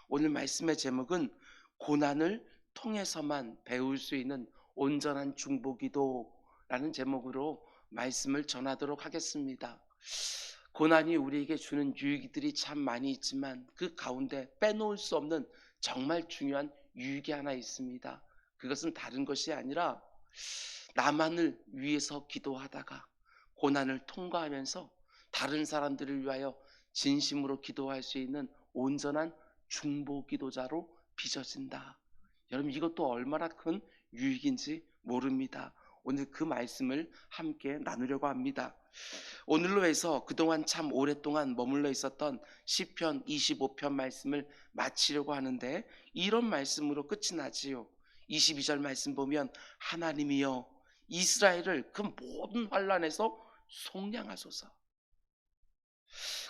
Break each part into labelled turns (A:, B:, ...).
A: 오늘 말씀의 제목은 고난을 통해서만 배울 수 있는 온전한 중보기도라는 제목으로 말씀을 전하도록 하겠습니다. 고난이 우리에게 주는 유익들이 참 많이 있지만 그 가운데 빼놓을 수 없는 정말 중요한 유익이 하나 있습니다. 그것은 다른 것이 아니라 나만을 위해서 기도하다가 고난을 통과하면서 다른 사람들을 위하여 진심으로 기도할 수 있는 온전한 중보 기도자로 빚어진다. 여러분, 이것도 얼마나 큰 유익인지 모릅니다. 오늘 그 말씀을 함께 나누려고 합니다. 오늘로 해서 그동안 참 오랫동안 머물러 있었던 시편 25편 말씀을 마치려고 하는데, 이런 말씀으로 끝이 나지요. 22절 말씀 보면 하나님이여 이스라엘을 그 모든 환난에서 속량하소서.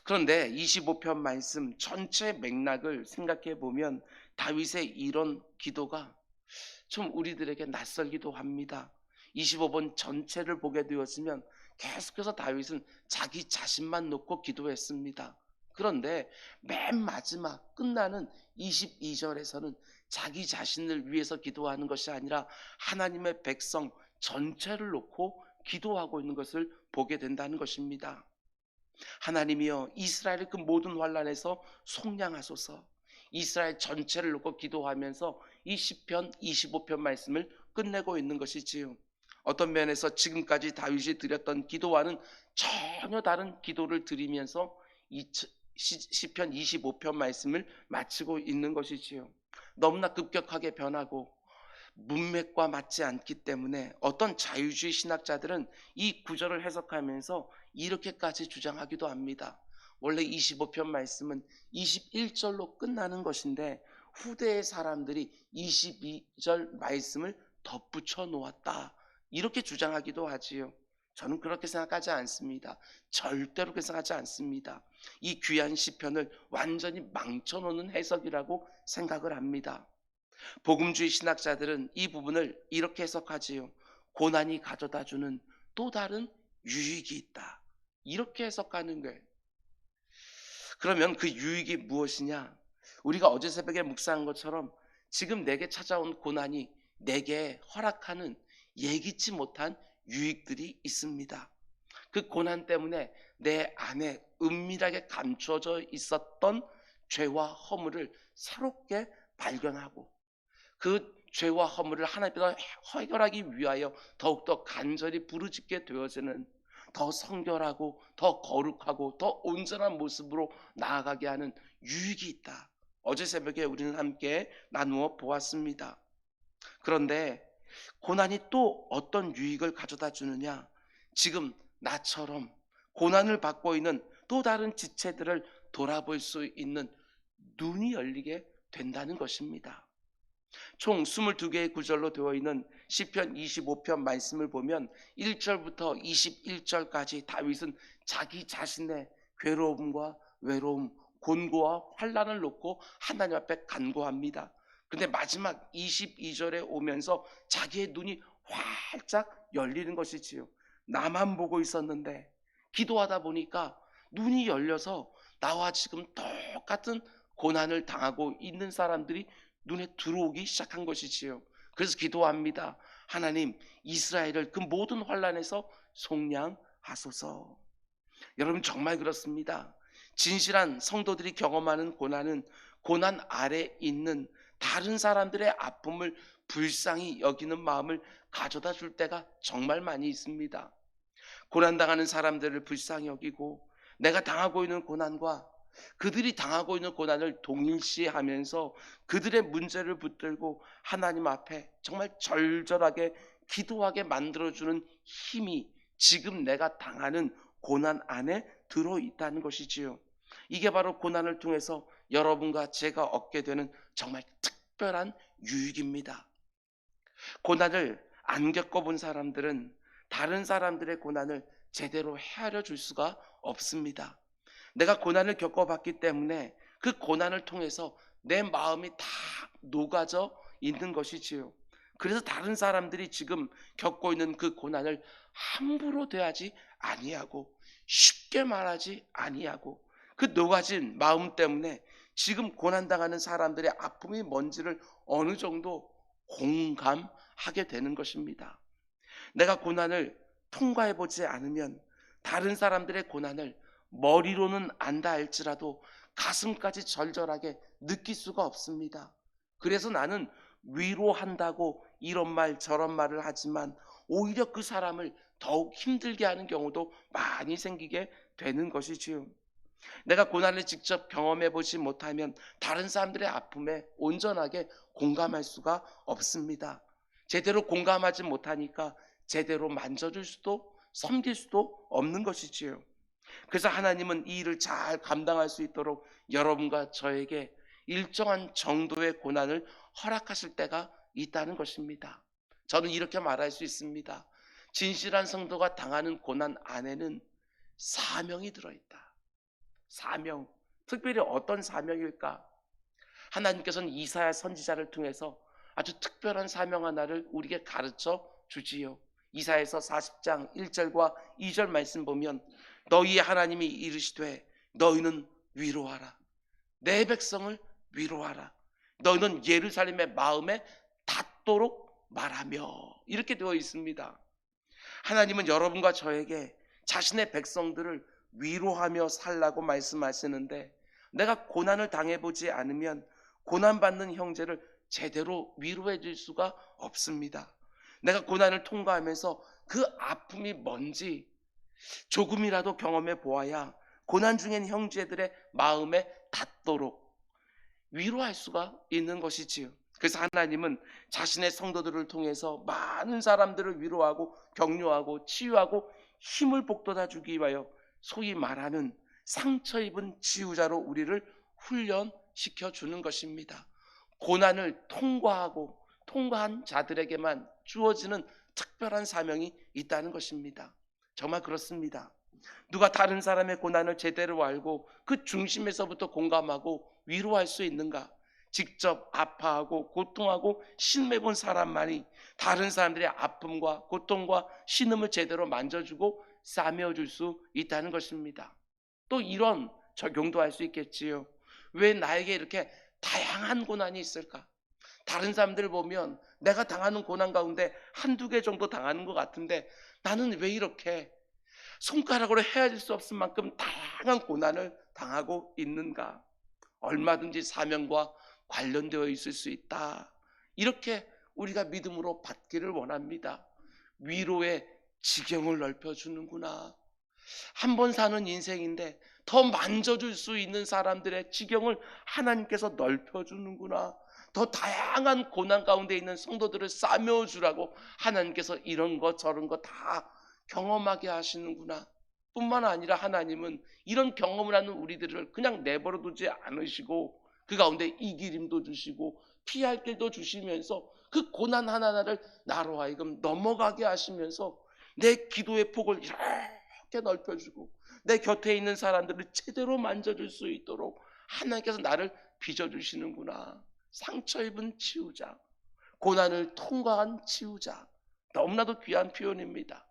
A: 그런데 25편 말씀 전체 맥락을 생각해 보면 다윗의 이런 기도가 좀 우리들에게 낯설기도 합니다. 25번 전체를 보게 되었으면 계속해서 다윗은 자기 자신만 놓고 기도했습니다. 그런데 맨 마지막 끝나는 22절에서는 자기 자신을 위해서 기도하는 것이 아니라 하나님의 백성 전체를 놓고 기도하고 있는 것을 보게 된다는 것입니다. 하나님이여 이스라엘의 그 모든 환난에서 속량하소서. 이스라엘 전체를 놓고 기도하면서 이 시편 25편 말씀을 끝내고 있는 것이지요. 어떤 면에서 지금까지 다윗이 드렸던 기도와는 전혀 다른 기도를 드리면서 이 시편 25편 말씀을 마치고 있는 것이지요. 너무나 급격하게 변하고 문맥과 맞지 않기 때문에 어떤 자유주의 신학자들은 이 구절을 해석하면서 이렇게까지 주장하기도 합니다. 원래 25편 말씀은 21절로 끝나는 것인데 후대의 사람들이 22절 말씀을 덧붙여 놓았다, 이렇게 주장하기도 하지요. 저는 그렇게 생각하지 않습니다. 절대로 그렇게 생각하지 않습니다. 이 귀한 시편을 완전히 망쳐놓는 해석이라고 생각을 합니다. 복음주의 신학자들은 이 부분을 이렇게 해석하지요. 고난이 가져다주는 또 다른 유익이 있다, 이렇게 해석하는 거예요. 그러면 그 유익이 무엇이냐? 우리가 어제 새벽에 묵상한 것처럼 지금 내게 찾아온 고난이 내게 허락하는 예기치 못한 유익들이 있습니다. 그 고난 때문에 내 안에 은밀하게 감춰져 있었던 죄와 허물을 새롭게 발견하고 그 죄와 허물을 하나님께서 해결하기 위하여 더욱더 간절히 부르짖게 되어지는 더 성결하고 더 거룩하고 더 온전한 모습으로 나아가게 하는 유익이 있다. 어제 새벽에 우리는 함께 나누어 보았습니다. 그런데 고난이 또 어떤 유익을 가져다 주느냐? 지금 나처럼 고난을 받고 있는 또 다른 지체들을 돌아볼 수 있는 눈이 열리게 된다는 것입니다. 총 22개의 구절로 되어 있는 시편 25편 말씀을 보면 1절부터 21절까지 다윗은 자기 자신의 괴로움과 외로움, 곤고와 환난을 놓고 하나님 앞에 간구합니다. 근데 마지막 22절에 오면서 자기의 눈이 활짝 열리는 것이지요. 나만 보고 있었는데 기도하다 보니까 눈이 열려서 나와 지금 똑같은 고난을 당하고 있는 사람들이 눈에 들어오기 시작한 것이지요. 그래서 기도합니다. 하나님, 이스라엘을 그 모든 환난에서 속량하소서. 여러분, 정말 그렇습니다. 진실한 성도들이 경험하는 고난은 고난 아래 있는 다른 사람들의 아픔을 불쌍히 여기는 마음을 가져다 줄 때가 정말 많이 있습니다. 고난당하는 사람들을 불쌍히 여기고 내가 당하고 있는 고난과 그들이 당하고 있는 고난을 동일시하면서 그들의 문제를 붙들고 하나님 앞에 정말 절절하게 기도하게 만들어주는 힘이 지금 내가 당하는 고난 안에 들어있다는 것이지요. 이게 바로 고난을 통해서 여러분과 제가 얻게 되는 정말 특별한 유익입니다. 고난을 안 겪어본 사람들은 다른 사람들의 고난을 제대로 헤아려 줄 수가 없습니다. 내가 고난을 겪어봤기 때문에 그 고난을 통해서 내 마음이 다 녹아져 있는 것이지요. 그래서 다른 사람들이 지금 겪고 있는 그 고난을 함부로 대하지 아니하고 쉽게 말하지 아니하고 그 녹아진 마음 때문에 지금 고난당하는 사람들의 아픔이 뭔지를 어느 정도 공감하게 되는 것입니다. 내가 고난을 통과해보지 않으면 다른 사람들의 고난을 머리로는 안다 할지라도 가슴까지 절절하게 느낄 수가 없습니다. 그래서 나는 위로한다고 이런 말 저런 말을 하지만 오히려 그 사람을 더욱 힘들게 하는 경우도 많이 생기게 되는 것이지요. 내가 고난을 직접 경험해 보지 못하면 다른 사람들의 아픔에 온전하게 공감할 수가 없습니다. 제대로 공감하지 못하니까 제대로 만져줄 수도 섬길 수도 없는 것이지요. 그래서 하나님은 이 일을 잘 감당할 수 있도록 여러분과 저에게 일정한 정도의 고난을 허락하실 때가 있다는 것입니다. 저는 이렇게 말할 수 있습니다. 진실한 성도가 당하는 고난 안에는 사명이 들어있다. 사명. 특별히 어떤 사명일까? 하나님께서는 이사야 선지자를 통해서 아주 특별한 사명 하나를 우리에게 가르쳐 주지요. 이사야서 40장 1절과 2절 말씀 보면 너희의 하나님이 이르시되 너희는 위로하라. 내 백성을 위로하라. 너희는 예루살렘의 마음에 닿도록 말하며, 이렇게 되어 있습니다. 하나님은 여러분과 저에게 자신의 백성들을 위로하며 살라고 말씀하시는데, 내가 고난을 당해보지 않으면 고난받는 형제를 제대로 위로해 줄 수가 없습니다. 내가 고난을 통과하면서 그 아픔이 뭔지 조금이라도 경험해 보아야 고난 중엔 형제들의 마음에 닿도록 위로할 수가 있는 것이지요. 그래서 하나님은 자신의 성도들을 통해서 많은 사람들을 위로하고 격려하고 치유하고 힘을 북돋아 주기 위하여 소위 말하는 상처 입은 치유자로 우리를 훈련시켜 주는 것입니다. 고난을 통과한 자들에게만 주어지는 특별한 사명이 있다는 것입니다. 정말 그렇습니다. 누가 다른 사람의 고난을 제대로 알고 그 중심에서부터 공감하고 위로할 수 있는가? 직접 아파하고 고통하고 신음해본 사람만이 다른 사람들의 아픔과 고통과 신음을 제대로 만져주고 싸매어줄 수 있다는 것입니다. 또 이런 적용도 할 수 있겠지요. 왜 나에게 이렇게 다양한 고난이 있을까? 다른 사람들 보면 내가 당하는 고난 가운데 한두 개 정도 당하는 것 같은데 나는 왜 이렇게 손가락으로 헤아릴 수 없을 만큼 다양한 고난을 당하고 있는가? 얼마든지 사명과 관련되어 있을 수 있다. 이렇게 우리가 믿음으로 받기를 원합니다. 위로의 지경을 넓혀주는구나. 한 번 사는 인생인데 더 만져줄 수 있는 사람들의 지경을 하나님께서 넓혀주는구나. 더 다양한 고난 가운데 있는 성도들을 싸매어주라고 하나님께서 이런 것 저런 거 다 경험하게 하시는구나. 뿐만 아니라 하나님은 이런 경험을 하는 우리들을 그냥 내버려 두지 않으시고 그 가운데 이기림도 주시고 피할 길도 주시면서 그 고난 하나하나를 나로 하여금 넘어가게 하시면서 내 기도의 폭을 이렇게 넓혀주고 내 곁에 있는 사람들을 제대로 만져줄 수 있도록 하나님께서 나를 빚어주시는구나. 상처 입은 치유자, 고난을 통과한 치유자, 너무나도 귀한 표현입니다.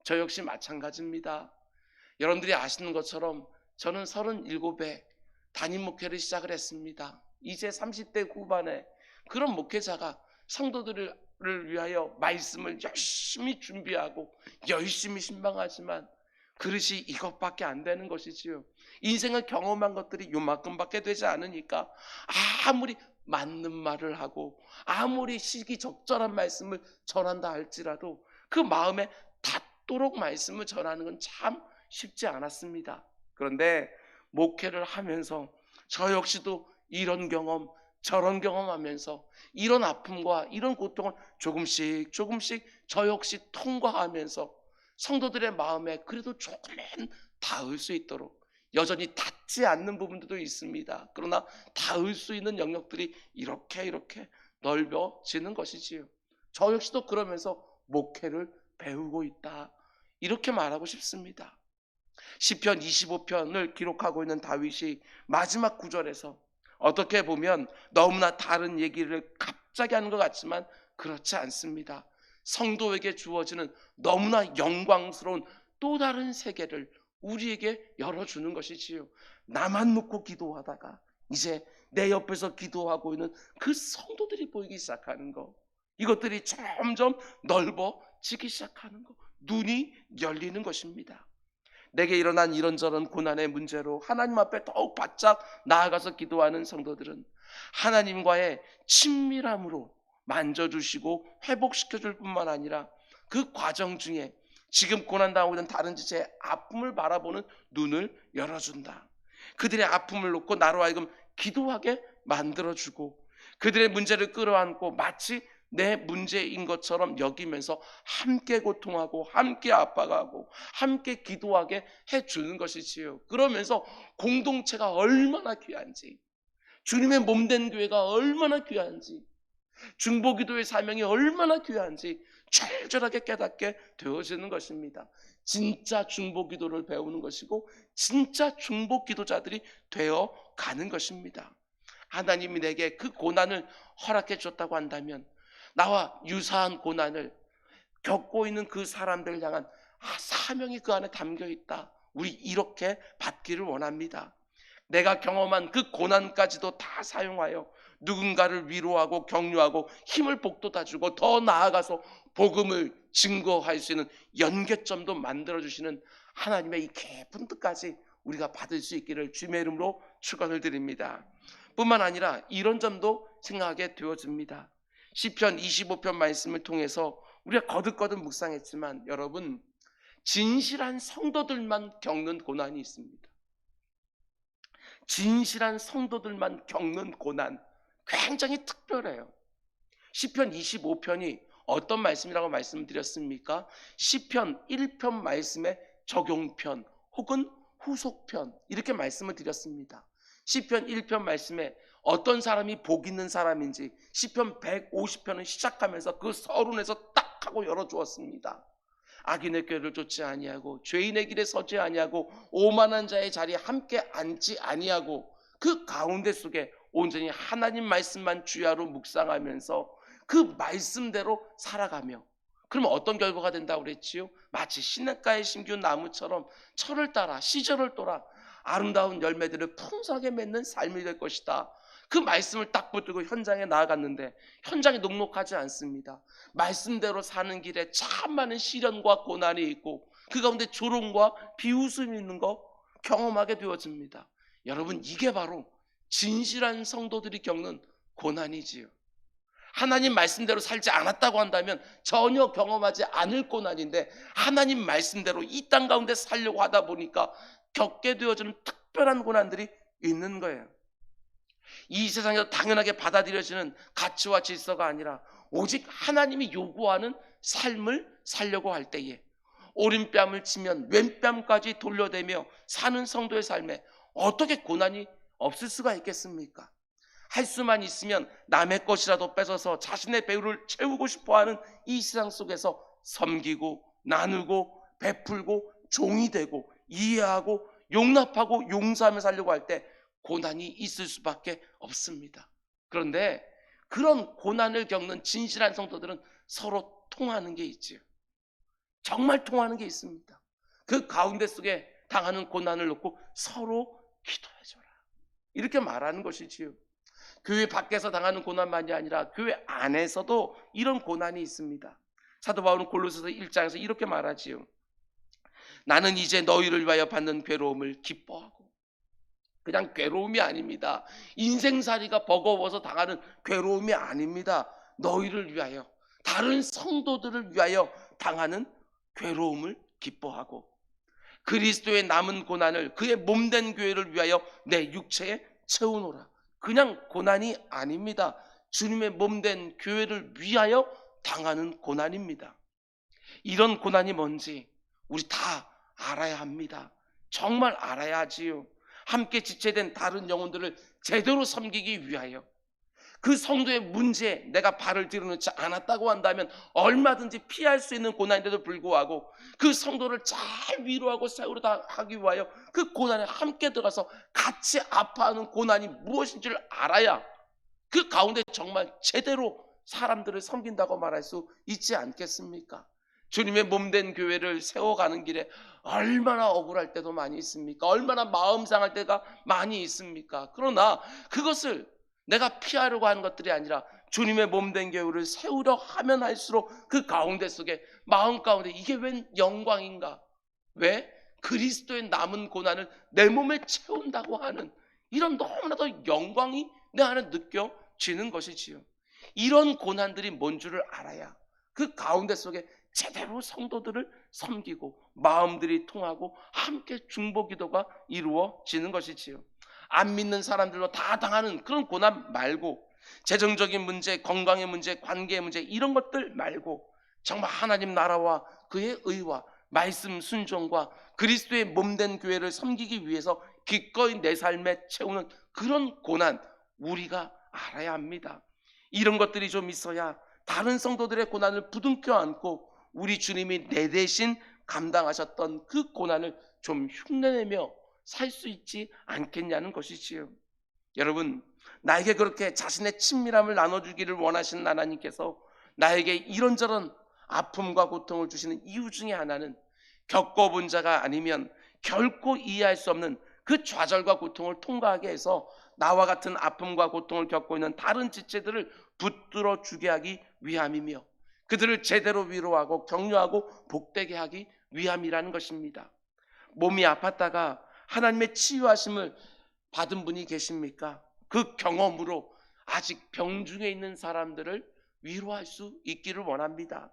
A: 저 역시 마찬가지입니다. 여러분들이 아시는 것처럼 저는 37에 담임 목회를 시작을 했습니다. 이제 30대 후반에 그런 목회자가 성도들을 위하여 말씀을 열심히 준비하고 열심히 신방하지만 그릇이 이것밖에 안 되는 것이지요. 인생을 경험한 것들이 요만큼밖에 되지 않으니까 아무리 맞는 말을 하고 아무리 시기적절한 말씀을 전한다 할지라도 그 마음에 닿도록 말씀을 전하는 건 참 쉽지 않았습니다. 그런데 목회를 하면서 저 역시도 이런 경험 저런 경험하면서 이런 아픔과 이런 고통을 조금씩 저 역시 통과하면서 성도들의 마음에 그래도 조금은 닿을 수 있도록, 여전히 닿지 않는 부분들도 있습니다. 그러나 닿을 수 있는 영역들이 이렇게 넓어지는 것이지요. 저 역시도 그러면서 목회를 배우고 있다, 이렇게 말하고 싶습니다. 시편 25편을 기록하고 있는 다윗이 마지막 구절에서 어떻게 보면 너무나 다른 얘기를 갑자기 하는 것 같지만 그렇지 않습니다. 성도에게 주어지는 너무나 영광스러운 또 다른 세계를 우리에게 열어주는 것이지요. 나만 놓고 기도하다가 이제 내 옆에서 기도하고 있는 그 성도들이 보이기 시작하는 거, 이것들이 점점 넓어지기 시작하는 거, 눈이 열리는 것입니다. 내게 일어난 이런저런 고난의 문제로 하나님 앞에 더욱 바짝 나아가서 기도하는 성도들은 하나님과의 친밀함으로 만져주시고 회복시켜줄 뿐만 아니라 그 과정 중에 지금 고난당하고 있는 다른 지체의 아픔을 바라보는 눈을 열어준다. 그들의 아픔을 놓고 나로 하여금 기도하게 만들어주고 그들의 문제를 끌어안고 마치 내 문제인 것처럼 여기면서 함께 고통하고 함께 아파가고 함께 기도하게 해주는 것이지요. 그러면서 공동체가 얼마나 귀한지, 주님의 몸된 교회가 얼마나 귀한지, 중보기도의 사명이 얼마나 귀한지 철저하게 깨닫게 되어지는 것입니다. 진짜 중보기도를 배우는 것이고 진짜 중보기도자들이 되어가는 것입니다. 하나님이 내게 그 고난을 허락해 줬다고 한다면 나와 유사한 고난을 겪고 있는 그 사람들을 향한 사명이 그 안에 담겨 있다. 우리 이렇게 받기를 원합니다. 내가 경험한 그 고난까지도 다 사용하여 누군가를 위로하고 격려하고 힘을 북돋아주고 더 나아가서 복음을 증거할 수 있는 연계점도 만들어주시는 하나님의 이 깊은 뜻까지 우리가 받을 수 있기를 주님의 이름으로 축원을 드립니다. 뿐만 아니라 이런 점도 생각하게 되어집니다. 시편 25편 말씀을 통해서 우리가 거듭거듭 묵상했지만 여러분, 진실한 성도들만 겪는 고난이 있습니다. 진실한 성도들만 겪는 고난, 굉장히 특별해요. 시편 25편이 어떤 말씀이라고 말씀드렸습니까? 시편 1편 말씀의 적용편 혹은 후속편, 이렇게 말씀을 드렸습니다. 시편 1편 말씀에 어떤 사람이 복 있는 사람인지 시편 150편을 시작하면서 그 서론에서 딱 하고 열어주었습니다. 악인의 꾀를 쫓지 아니하고 죄인의 길에 서지 아니하고 오만한 자의 자리에 함께 앉지 아니하고 그 가운데 속에 온전히 하나님 말씀만 주야로 묵상하면서 그 말씀대로 살아가며, 그러면 어떤 결과가 된다고 그랬지요? 마치 시냇가에 심기운 나무처럼 철을 따라 시절을 따라 아름다운 열매들을 풍성하게 맺는 삶이 될 것이다. 그 말씀을 딱 붙들고 현장에 나아갔는데 현장이 녹록하지 않습니다. 말씀대로 사는 길에 참 많은 시련과 고난이 있고 그 가운데 조롱과 비웃음이 있는 거 경험하게 되어집니다. 여러분, 이게 바로 진실한 성도들이 겪는 고난이지요. 하나님 말씀대로 살지 않았다고 한다면 전혀 경험하지 않을 고난인데 하나님 말씀대로 이 땅 가운데 살려고 하다 보니까 겪게 되어지는 특별한 고난들이 있는 거예요. 이 세상에서 당연하게 받아들여지는 가치와 질서가 아니라 오직 하나님이 요구하는 삶을 살려고 할 때에 오른뺨을 치면 왼뺨까지 돌려대며 사는 성도의 삶에 어떻게 고난이 없을 수가 있겠습니까? 할 수만 있으면 남의 것이라도 뺏어서 자신의 배후를 채우고 싶어하는 이 세상 속에서 섬기고 나누고 베풀고 종이 되고 이해하고 용납하고 용서하며 살려고 할 때 고난이 있을 수밖에 없습니다. 그런데 그런 고난을 겪는 진실한 성도들은 서로 통하는 게 있지요. 정말 통하는 게 있습니다. 그 가운데 속에 당하는 고난을 놓고 서로 기도해줘라, 이렇게 말하는 것이지요. 교회 밖에서 당하는 고난만이 아니라 교회 안에서도 이런 고난이 있습니다. 사도 바울은 골로새서 1장에서 이렇게 말하지요. 나는 이제 너희를 위하여 받는 괴로움을 기뻐하고, 그냥 괴로움이 아닙니다. 인생살이가 버거워서 당하는 괴로움이 아닙니다. 너희를 위하여, 다른 성도들을 위하여 당하는 괴로움을 기뻐하고 그리스도의 남은 고난을 그의 몸된 교회를 위하여 내 육체에 채우노라. 그냥 고난이 아닙니다. 주님의 몸된 교회를 위하여 당하는 고난입니다. 이런 고난이 뭔지 우리 다 알아야 합니다. 정말 알아야 하지요. 함께 지체된 다른 영혼들을 제대로 섬기기 위하여 그 성도의 문제에 내가 발을 들여놓지 않았다고 한다면 얼마든지 피할 수 있는 고난인데도 불구하고 그 성도를 잘 위로하고 세우려 하기 위하여 그 고난에 함께 들어가서 같이 아파하는 고난이 무엇인지를 알아야 그 가운데 정말 제대로 사람들을 섬긴다고 말할 수 있지 않겠습니까? 주님의 몸된 교회를 세워가는 길에 얼마나 억울할 때도 많이 있습니까? 얼마나 마음 상할 때가 많이 있습니까? 그러나 그것을 내가 피하려고 하는 것들이 아니라 주님의 몸된 교회를 세우려 하면 할수록 그 가운데 속에 마음 가운데 이게 웬 영광인가? 왜? 그리스도의 남은 고난을 내 몸에 채운다고 하는 이런 너무나도 영광이 내 안에 느껴지는 것이지요. 이런 고난들이 뭔 줄을 알아야 그 가운데 속에 제대로 성도들을 섬기고 마음들이 통하고 함께 중보기도가 이루어지는 것이지요. 안 믿는 사람들로 다 당하는 그런 고난 말고 재정적인 문제, 건강의 문제, 관계의 문제 이런 것들 말고 정말 하나님 나라와 그의 의와 말씀 순종과 그리스도의 몸된 교회를 섬기기 위해서 기꺼이 내 삶에 채우는 그런 고난 우리가 알아야 합니다. 이런 것들이 좀 있어야 다른 성도들의 고난을 부둥켜 안고 우리 주님이 내 대신 감당하셨던 그 고난을 좀 흉내내며 살 수 있지 않겠냐는 것이지요. 여러분, 나에게 그렇게 자신의 친밀함을 나눠주기를 원하시는 하나님께서 나에게 이런저런 아픔과 고통을 주시는 이유 중에 하나는 겪어본 자가 아니면 결코 이해할 수 없는 그 좌절과 고통을 통과하게 해서 나와 같은 아픔과 고통을 겪고 있는 다른 지체들을 붙들어 주게 하기 위함이며 그들을 제대로 위로하고 격려하고 복되게 하기 위함이라는 것입니다. 몸이 아팠다가 하나님의 치유하심을 받은 분이 계십니까? 그 경험으로 아직 병중에 있는 사람들을 위로할 수 있기를 원합니다.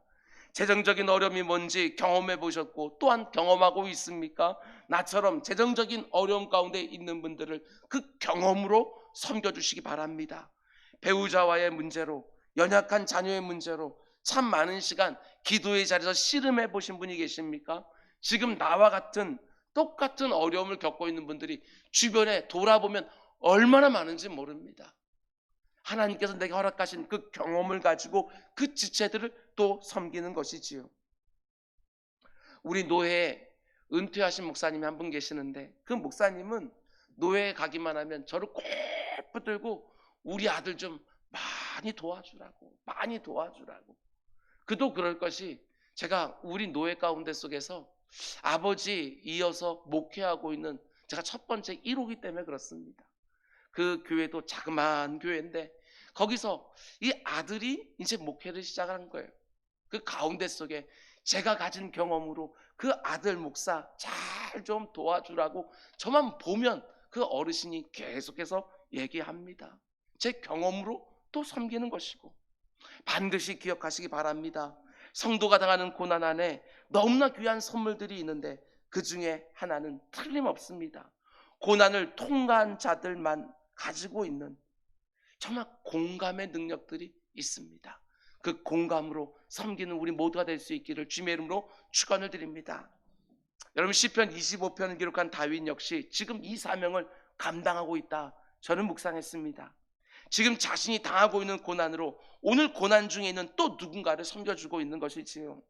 A: 재정적인 어려움이 뭔지 경험해 보셨고 또한 경험하고 있습니까? 나처럼 재정적인 어려움 가운데 있는 분들을 그 경험으로 섬겨주시기 바랍니다. 배우자와의 문제로, 연약한 자녀의 문제로 참 많은 시간 기도의 자리에서 씨름해 보신 분이 계십니까? 지금 나와 같은 똑같은 어려움을 겪고 있는 분들이 주변에 돌아보면 얼마나 많은지 모릅니다. 하나님께서 내게 허락하신 그 경험을 가지고 그 지체들을 또 섬기는 것이지요. 우리 노회에 은퇴하신 목사님이 한 분 계시는데 그 목사님은 노회에 가기만 하면 저를 꼭 붙들고 우리 아들 좀 많이 도와주라고. 그도 그럴 것이 제가 우리 노회 가운데 속에서 아버지 이어서 목회하고 있는 제가 첫 번째 1호기 때문에 그렇습니다. 그 교회도 자그마한 교회인데 거기서 이 아들이 이제 목회를 시작한 거예요. 그 가운데 속에 제가 가진 경험으로 그 아들 목사 잘 좀 도와주라고 저만 보면 그 어르신이 계속해서 얘기합니다. 제 경험으로 또 섬기는 것이고 반드시 기억하시기 바랍니다. 성도가 당하는 고난 안에 너무나 귀한 선물들이 있는데 그 중에 하나는 틀림없습니다. 고난을 통과한 자들만 가지고 있는 정말 공감의 능력들이 있습니다. 그 공감으로 섬기는 우리 모두가 될 수 있기를 주님의 이름으로 축원을 드립니다. 여러분 시편 25편을 기록한 다윗 역시 지금 이 사명을 감당하고 있다. 저는 묵상했습니다. 지금 자신이 당하고 있는 고난으로 오늘 고난 중에 있는 또 누군가를 섬겨주고 있는 것이지요.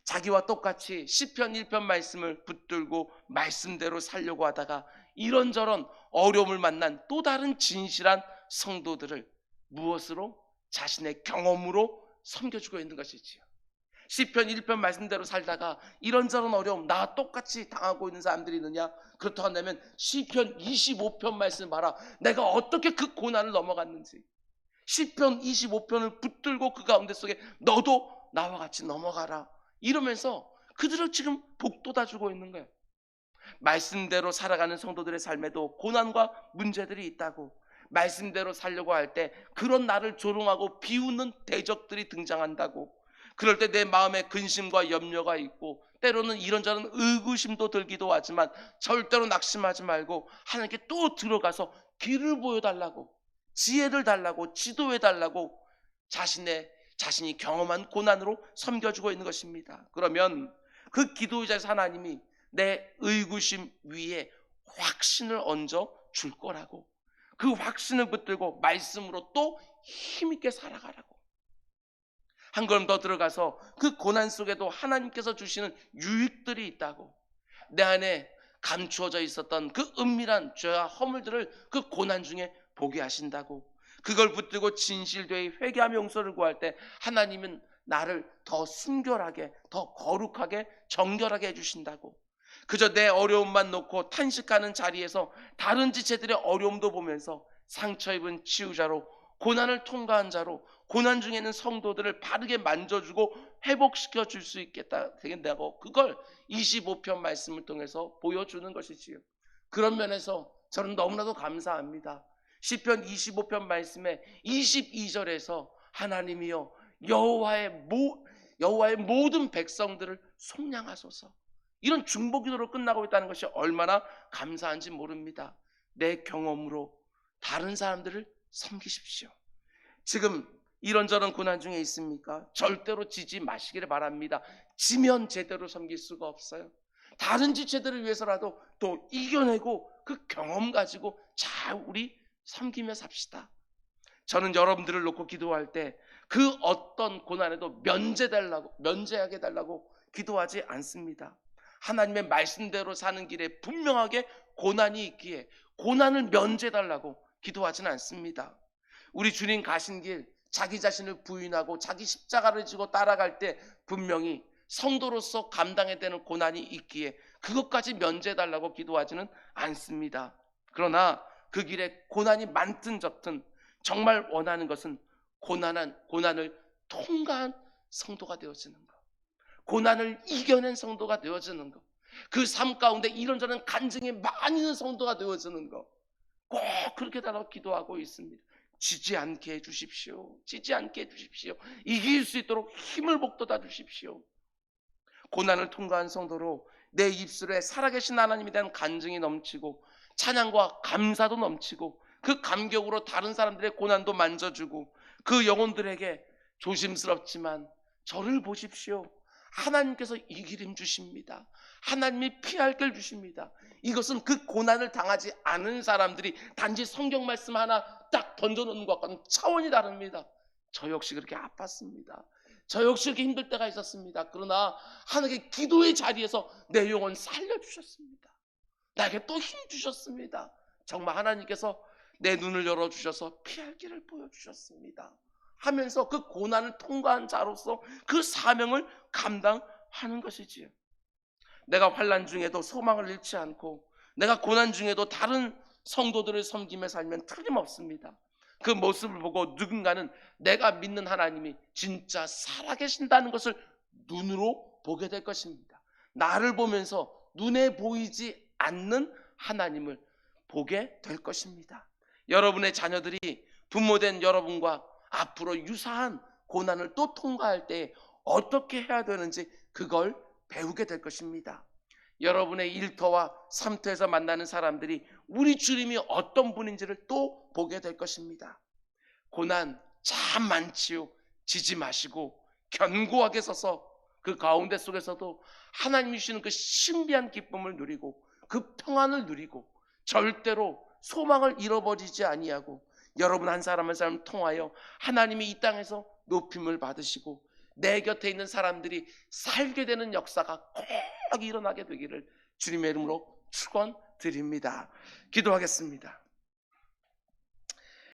A: 자기와 똑같이 시편 1편 말씀을 붙들고 말씀대로 살려고 하다가 이런저런 어려움을 만난 또 다른 진실한 성도들을 무엇으로? 자신의 경험으로 섬겨주고 있는 것이지요. 시편 1편 말씀대로 살다가 이런저런 어려움 나와 똑같이 당하고 있는 사람들이 있느냐? 그렇다고 한다면 시편 25편 말씀 봐라. 내가 어떻게 그 고난을 넘어갔는지. 시편 25편을 붙들고 그 가운데 속에 너도 나와 같이 넘어가라. 이러면서 그들을 지금 복돋아주고 있는 거예요. 말씀대로 살아가는 성도들의 삶에도 고난과 문제들이 있다고. 말씀대로 살려고 할 때 그런 나를 조롱하고 비웃는 대적들이 등장한다고. 그럴 때 내 마음에 근심과 염려가 있고 때로는 이런저런 의구심도 들기도 하지만 절대로 낙심하지 말고 하나님께 또 들어가서 길을 보여달라고, 지혜를 달라고, 지도해달라고 자신이 경험한 고난으로 섬겨주고 있는 것입니다. 그러면 그 기도의 자에서 하나님이 내 의구심 위에 확신을 얹어 줄 거라고, 그 확신을 붙들고 말씀으로 또 힘있게 살아가라고. 한 걸음 더 들어가서 그 고난 속에도 하나님께서 주시는 유익들이 있다고. 내 안에 감추어져 있었던 그 은밀한 죄와 허물들을 그 고난 중에 보게 하신다고. 그걸 붙들고 진실되이 회개하며 용서를 구할 때 하나님은 나를 더 순결하게, 더 거룩하게, 정결하게 해주신다고. 그저 내 어려움만 놓고 탄식하는 자리에서 다른 지체들의 어려움도 보면서 상처 입은 치유자로, 고난을 통과한 자로, 고난 중에 있는 성도들을 바르게 만져주고 회복시켜 줄 수 있겠다 되겠다고, 그걸 25편 말씀을 통해서 보여주는 것이지요. 그런 면에서 저는 너무나도 감사합니다. 시편 25편 말씀에 22절에서 하나님이여 여호와의 모든 백성들을 속량하소서, 이런 중보기도로 끝나고 있다는 것이 얼마나 감사한지 모릅니다. 내 경험으로 다른 사람들을 섬기십시오. 지금 이런저런 고난 중에 있습니까? 절대로 지지 마시기를 바랍니다. 지면 제대로 섬길 수가 없어요. 다른 지체들을 위해서라도 또 이겨내고 그 경험 가지고 잘 우리 섬기며 삽시다. 저는 여러분들을 놓고 기도할 때 그 어떤 고난에도 면제하게 달라고 기도하지 않습니다. 하나님의 말씀대로 사는 길에 분명하게 고난이 있기에 고난을 면제해달라고 기도하지는 않습니다. 우리 주님 가신 길, 자기 자신을 부인하고 자기 십자가를 지고 따라갈 때 분명히 성도로서 감당해야 되는 고난이 있기에 그것까지 면제해달라고 기도하지는 않습니다. 그러나 그 길에 고난이 많든 적든 정말 원하는 것은 고난을 통과한 성도가 되어지는 것, 고난을 이겨낸 성도가 되어지는 것, 그 삶 가운데 이런저런 간증이 많이 있는 성도가 되어지는 것, 꼭 그렇게 달라고 기도하고 있습니다. 지지 않게 해주십시오. 지지 않게 해주십시오. 이길 수 있도록 힘을 북돋아 주십시오. 고난을 통과한 성도로 내 입술에 살아계신 하나님에 대한 간증이 넘치고 찬양과 감사도 넘치고 그 감격으로 다른 사람들의 고난도 만져주고 그 영혼들에게 조심스럽지만 저를 보십시오, 하나님께서 이 길 주십니다. 하나님이 피할 길 주십니다. 이것은 그 고난을 당하지 않은 사람들이 단지 성경 말씀 하나 딱 던져놓는 것과는 차원이 다릅니다. 저 역시 그렇게 아팠습니다. 저 역시 그렇게 힘들 때가 있었습니다. 그러나 하나님께 기도의 자리에서 내 영혼 살려주셨습니다. 나에게 또 힘 주셨습니다. 정말 하나님께서 내 눈을 열어주셔서 피할 길을 보여주셨습니다 하면서 그 고난을 통과한 자로서 그 사명을 감당하는 것이지요. 내가 환난 중에도 소망을 잃지 않고 내가 고난 중에도 다른 성도들을 섬기며 살면 틀림없습니다. 그 모습을 보고 누군가는 내가 믿는 하나님이 진짜 살아계신다는 것을 눈으로 보게 될 것입니다. 나를 보면서 눈에 보이지 않는 하나님을 보게 될 것입니다. 여러분의 자녀들이 부모된 여러분과 앞으로 유사한 고난을 또 통과할 때 어떻게 해야 되는지 그걸 배우게 될 것입니다. 여러분의 일터와 삶터에서 만나는 사람들이 우리 주님이 어떤 분인지를 또 보게 될 것입니다. 고난 참 많지요. 지지 마시고 견고하게 서서 그 가운데 속에서도 하나님이 주시는 그 신비한 기쁨을 누리고 그 평안을 누리고 절대로 소망을 잃어버리지 아니하고 여러분 한 사람 한 사람 통하여 하나님이 이 땅에서 높임을 받으시고 내 곁에 있는 사람들이 살게 되는 역사가 꼭 일어나게 되기를 주님의 이름으로 축원드립니다. 기도하겠습니다.